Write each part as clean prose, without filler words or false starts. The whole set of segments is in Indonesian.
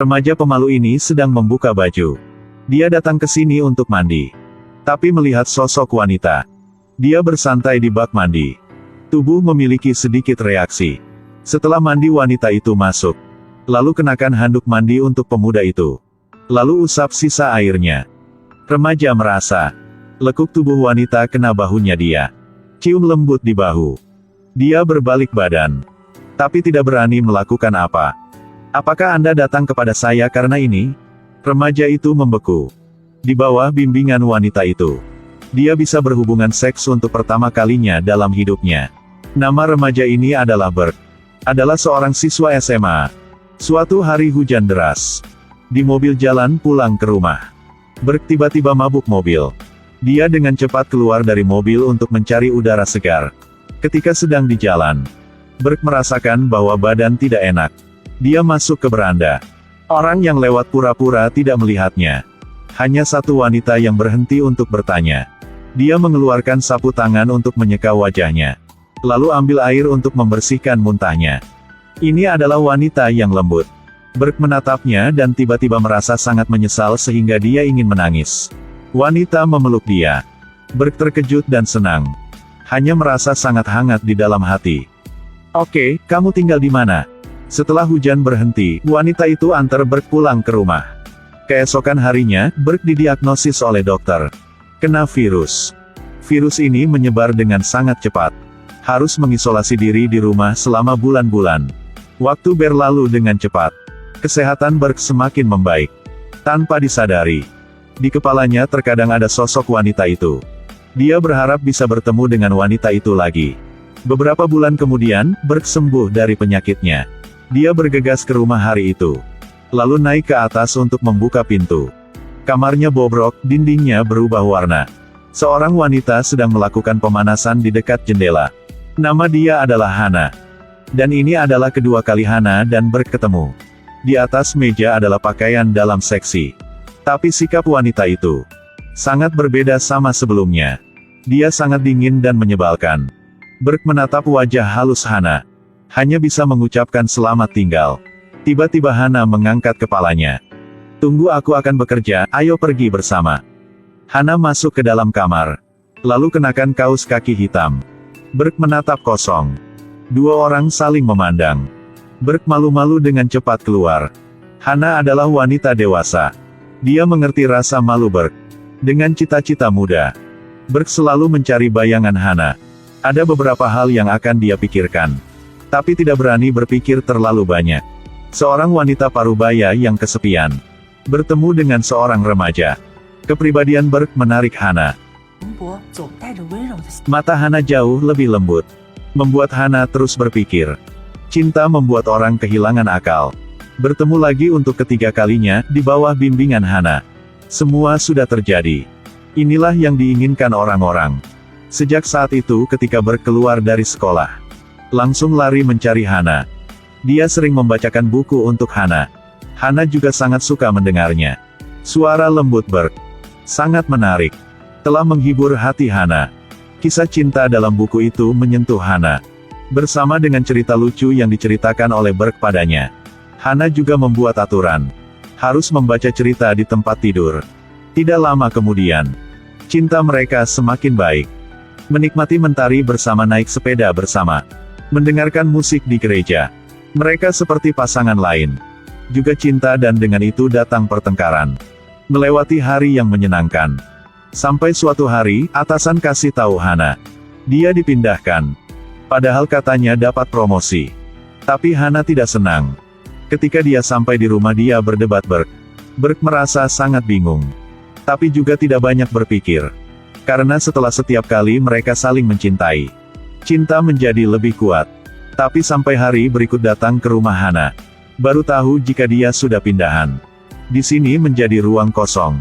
Remaja pemalu ini sedang membuka baju. Dia datang ke sini untuk mandi. Tapi melihat sosok wanita. Dia bersantai di bak mandi. Tubuh memiliki sedikit reaksi. Setelah mandi wanita itu masuk. Lalu kenakan handuk mandi untuk pemuda itu. Lalu usap sisa airnya. Remaja merasa. Lekuk tubuh wanita kena bahunya dia. Cium lembut di bahu. Dia berbalik badan. Tapi tidak berani melakukan apa. Apakah Anda datang kepada saya karena ini? Remaja itu membeku. Di bawah bimbingan wanita itu. Dia bisa berhubungan seks untuk pertama kalinya dalam hidupnya. Nama remaja ini adalah Berg. Adalah seorang siswa SMA. Suatu hari hujan deras. Di mobil jalan pulang ke rumah. Berg tiba-tiba mabuk mobil. Dia dengan cepat keluar dari mobil untuk mencari udara segar. Ketika sedang di jalan, Berg merasakan bahwa badan tidak enak. Dia masuk ke beranda. Orang yang lewat pura-pura tidak melihatnya. Hanya satu wanita yang berhenti untuk bertanya. Dia mengeluarkan sapu tangan untuk menyeka wajahnya. Lalu ambil air untuk membersihkan muntahnya. Ini adalah wanita yang lembut. Berg menatapnya dan tiba-tiba merasa sangat menyesal sehingga dia ingin menangis. Wanita memeluk dia. Berg terkejut dan senang. Hanya merasa sangat hangat di dalam hati. Oke, kamu tinggal di mana? Setelah hujan berhenti, wanita itu antar Berg pulang ke rumah. Keesokan harinya, Berg didiagnosis oleh dokter. Kena virus. Virus ini menyebar dengan sangat cepat. Harus mengisolasi diri di rumah selama bulan-bulan. Waktu berlalu dengan cepat. Kesehatan Berg semakin membaik. Tanpa disadari. Di kepalanya terkadang ada sosok wanita itu. Dia berharap bisa bertemu dengan wanita itu lagi. Beberapa bulan kemudian, Berg sembuh dari penyakitnya. Dia bergegas ke rumah hari itu. Lalu naik ke atas untuk membuka pintu. Kamarnya bobrok, dindingnya berubah warna. Seorang wanita sedang melakukan pemanasan di dekat jendela. Nama dia adalah Hana. Dan ini adalah kedua kali Hana dan Berg ketemu. Di atas meja adalah pakaian dalam seksi. Tapi sikap wanita itu sangat berbeda sama sebelumnya. Dia sangat dingin dan menyebalkan. Berg menatap wajah halus Hana. Hanya bisa mengucapkan selamat tinggal. Tiba-tiba Hana mengangkat kepalanya. Tunggu, aku akan bekerja, ayo pergi bersama. Hana masuk ke dalam kamar. Lalu kenakan kaos kaki hitam. Berg menatap kosong. Dua orang saling memandang. Berg malu-malu dengan cepat keluar. Hana adalah wanita dewasa. Dia mengerti rasa malu Berg. Dengan cita-cita muda, Berg selalu mencari bayangan Hana. Ada beberapa hal yang akan dia pikirkan. Tapi tidak berani berpikir terlalu banyak. Seorang wanita parubaya yang kesepian. Bertemu dengan seorang remaja. Kepribadian Berg menarik Hana. Mata Hana jauh lebih lembut. Membuat Hana terus berpikir. Cinta membuat orang kehilangan akal. Bertemu lagi untuk ketiga kalinya, di bawah bimbingan Hana. Semua sudah terjadi. Inilah yang diinginkan orang-orang. Sejak saat itu ketika Berg keluar dari sekolah. Langsung lari mencari Hana. Dia sering membacakan buku untuk Hana. Hana juga sangat suka mendengarnya. Suara lembut Berg sangat menarik. Telah menghibur hati Hana. Kisah cinta dalam buku itu menyentuh Hana. Bersama dengan cerita lucu yang diceritakan oleh Berg padanya. Hana juga membuat aturan. Harus membaca cerita di tempat tidur. Tidak lama kemudian. Cinta mereka semakin baik. Menikmati mentari bersama, naik sepeda bersama. Mendengarkan musik di gereja. Mereka seperti pasangan lain. Juga cinta dan dengan itu datang pertengkaran. Melewati hari yang menyenangkan. Sampai suatu hari, atasan kasih tahu Hana. Dia dipindahkan. Padahal katanya dapat promosi. Tapi Hana tidak senang. Ketika dia sampai di rumah dia berdebat Berg. Berg merasa sangat bingung. Tapi juga tidak banyak berpikir. Karena setelah setiap kali mereka saling mencintai. Cinta menjadi lebih kuat. Tapi sampai hari berikut datang ke rumah Hana. Baru tahu jika dia sudah pindahan. Di sini menjadi ruang kosong.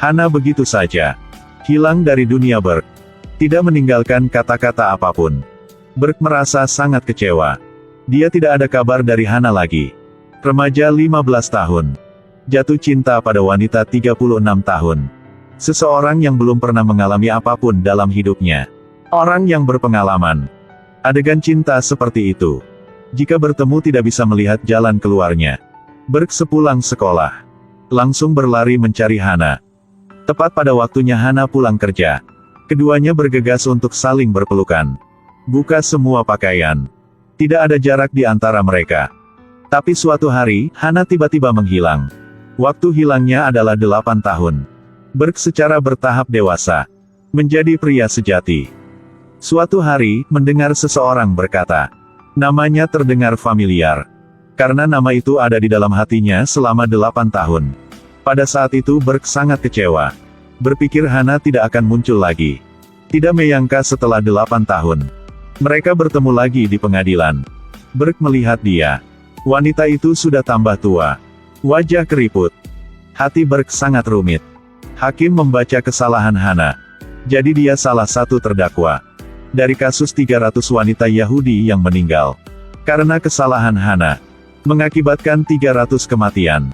Hana begitu saja. Hilang dari dunia Berg. Tidak meninggalkan kata-kata apapun. Berg merasa sangat kecewa. Dia tidak ada kabar dari Hana lagi. Remaja 15 tahun. Jatuh cinta pada wanita 36 tahun. Seseorang yang belum pernah mengalami apapun dalam hidupnya. Orang yang berpengalaman. Adegan cinta seperti itu. Jika bertemu tidak bisa melihat jalan keluarnya. Berg sepulang sekolah, langsung berlari mencari Hana. Tepat pada waktunya Hana pulang kerja. Keduanya bergegas untuk saling berpelukan. Buka semua pakaian. Tidak ada jarak di antara mereka. Tapi suatu hari, Hana tiba-tiba menghilang. Waktu hilangnya adalah 8 tahun. Berg secara bertahap dewasa. Menjadi pria sejati. Suatu hari, mendengar seseorang berkata. Namanya terdengar familiar. Karena nama itu ada di dalam hatinya selama 8 tahun. Pada saat itu Berg sangat kecewa. Berpikir Hana tidak akan muncul lagi. Tidak menyangka setelah 8 tahun. Mereka bertemu lagi di pengadilan. Berg melihat dia. Wanita itu sudah tambah tua. Wajah keriput. Hati Berg sangat rumit. Hakim membaca kesalahan Hana. Jadi dia salah satu terdakwa. Dari kasus 300 wanita Yahudi yang meninggal. Karena kesalahan Hana. Mengakibatkan 300 kematian.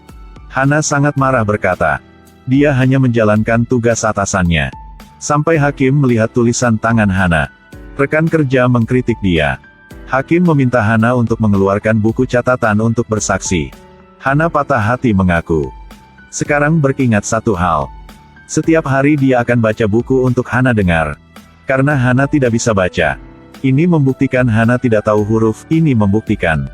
Hana sangat marah berkata. Dia hanya menjalankan tugas atasannya. Sampai hakim melihat tulisan tangan Hana. Rekan kerja mengkritik dia. Hakim meminta Hana untuk mengeluarkan buku catatan untuk bersaksi. Hana patah hati mengaku. Sekarang Berg ingat satu hal. Setiap hari dia akan baca buku untuk Hana dengar. Karena Hana tidak bisa baca. Ini membuktikan Hana tidak tahu huruf, ini membuktikan.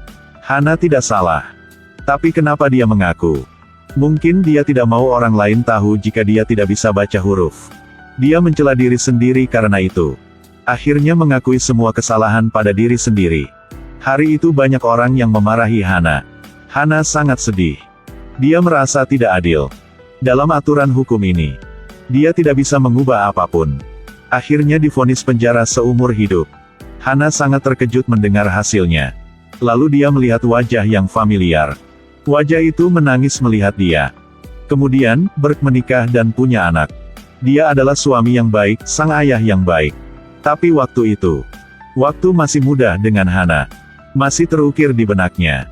Hana tidak salah. Tapi kenapa dia mengaku? Mungkin dia tidak mau orang lain tahu jika dia tidak bisa baca huruf. Dia mencela diri sendiri karena itu. Akhirnya mengakui semua kesalahan pada diri sendiri. Hari itu banyak orang yang memarahi Hana. Hana sangat sedih. Dia merasa tidak adil. Dalam aturan hukum ini, dia tidak bisa mengubah apapun. Akhirnya divonis penjara seumur hidup. Hana sangat terkejut mendengar hasilnya. Lalu dia melihat wajah yang familiar. Wajah itu menangis melihat dia. Kemudian, Berg menikah dan punya anak. Dia adalah suami yang baik, sang ayah yang baik. Tapi waktu itu, waktu masih muda dengan Hana. Masih terukir di benaknya.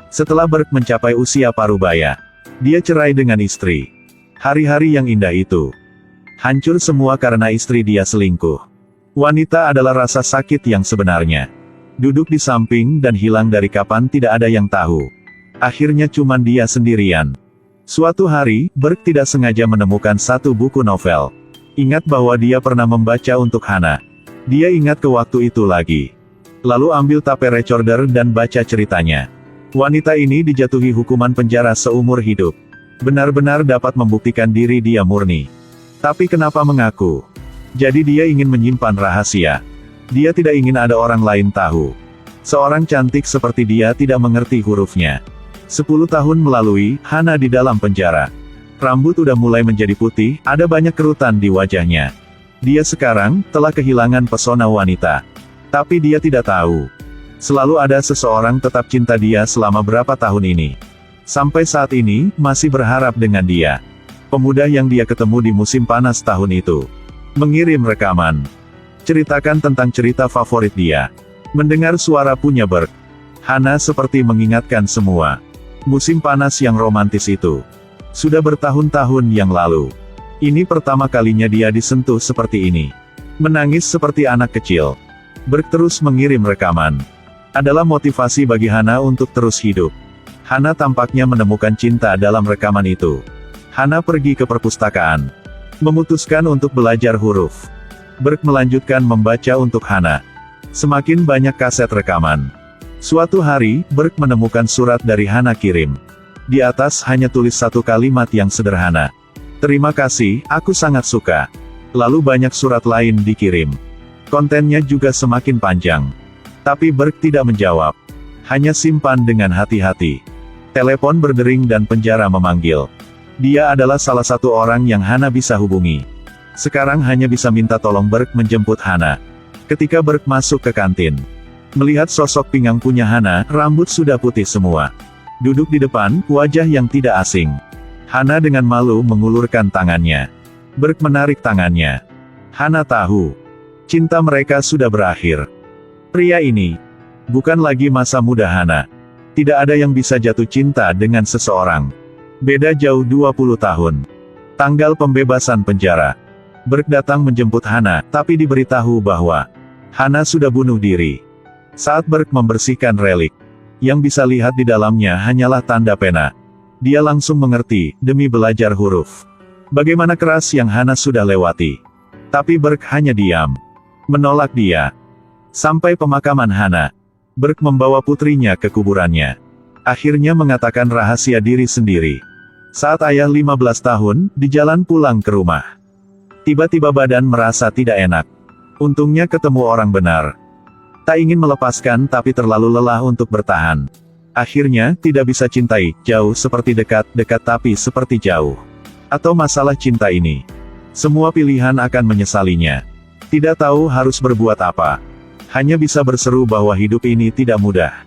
Setelah Berg mencapai usia parubaya, dia cerai dengan istri. Hari-hari yang indah itu hancur semua karena istri dia selingkuh. Wanita adalah rasa sakit yang sebenarnya. Duduk di samping dan hilang dari kapan tidak ada yang tahu. Akhirnya cuman dia sendirian. Suatu hari, Berg tidak sengaja menemukan satu buku novel. Ingat bahwa dia pernah membaca untuk Hana. Dia ingat ke waktu itu lagi. Lalu ambil tape recorder dan baca ceritanya. Wanita ini dijatuhi hukuman penjara seumur hidup. Benar-benar dapat membuktikan diri dia murni. Tapi kenapa mengaku? Jadi dia ingin menyimpan rahasia. Dia tidak ingin ada orang lain tahu. Seorang cantik seperti dia tidak mengerti hurufnya. 10 tahun melalui, Hana di dalam penjara. Rambut udah mulai menjadi putih, ada banyak kerutan di wajahnya. Dia sekarang, telah kehilangan pesona wanita. Tapi dia tidak tahu. Selalu ada seseorang tetap cinta dia selama berapa tahun ini. Sampai saat ini, masih berharap dengan dia. Pemuda yang dia ketemu di musim panas tahun itu. Mengirim rekaman. Ceritakan tentang cerita favorit dia. Mendengar suara punya Berg. Hana seperti mengingatkan semua. Musim panas yang romantis itu. Sudah bertahun-tahun yang lalu. Ini pertama kalinya dia disentuh seperti ini. Menangis seperti anak kecil. Berg terus mengirim rekaman. Adalah motivasi bagi Hana untuk terus hidup. Hana tampaknya menemukan cinta dalam rekaman itu. Hana pergi ke perpustakaan. Memutuskan untuk belajar huruf. Berg melanjutkan membaca untuk Hana. Semakin banyak kaset rekaman. Suatu hari, Berg menemukan surat dari Hana kirim. Di atas hanya tulis satu kalimat yang sederhana. Terima kasih, aku sangat suka. Lalu banyak surat lain dikirim. Kontennya juga semakin panjang. Tapi Berg tidak menjawab. Hanya simpan dengan hati-hati. Telepon berdering dan penjara memanggil. Dia adalah salah satu orang yang Hana bisa hubungi. Sekarang hanya bisa minta tolong Berg menjemput Hana. Ketika Berg masuk ke kantin, melihat sosok pinggang punya Hana, rambut sudah putih semua. Duduk di depan, wajah yang tidak asing. Hana dengan malu mengulurkan tangannya. Berg menarik tangannya. Hana tahu. Cinta mereka sudah berakhir. Pria ini bukan lagi masa muda Hana. Tidak ada yang bisa jatuh cinta dengan seseorang. Beda jauh 20 tahun. Tanggal pembebasan penjara. Berg datang menjemput Hana, tapi diberitahu bahwa Hana sudah bunuh diri. Saat Berg membersihkan relik, Yang bisa lihat di dalamnya hanyalah tanda pena. Dia langsung mengerti, demi belajar huruf. Bagaimana keras yang Hana sudah lewati. Tapi Berg hanya diam. Menolak dia. Sampai pemakaman Hana. Berg membawa putrinya ke kuburannya. Akhirnya mengatakan rahasia diri sendiri. Saat ayah 15 tahun, di jalan pulang ke rumah. Tiba-tiba badan merasa tidak enak. Untungnya ketemu orang benar. Tak ingin melepaskan tapi terlalu lelah untuk bertahan. Akhirnya, tidak bisa cintai, jauh seperti dekat, dekat tapi seperti jauh. Atau masalah cinta ini. Semua pilihan akan menyesalinya. Tidak tahu harus berbuat apa. Hanya bisa berseru bahwa hidup ini tidak mudah.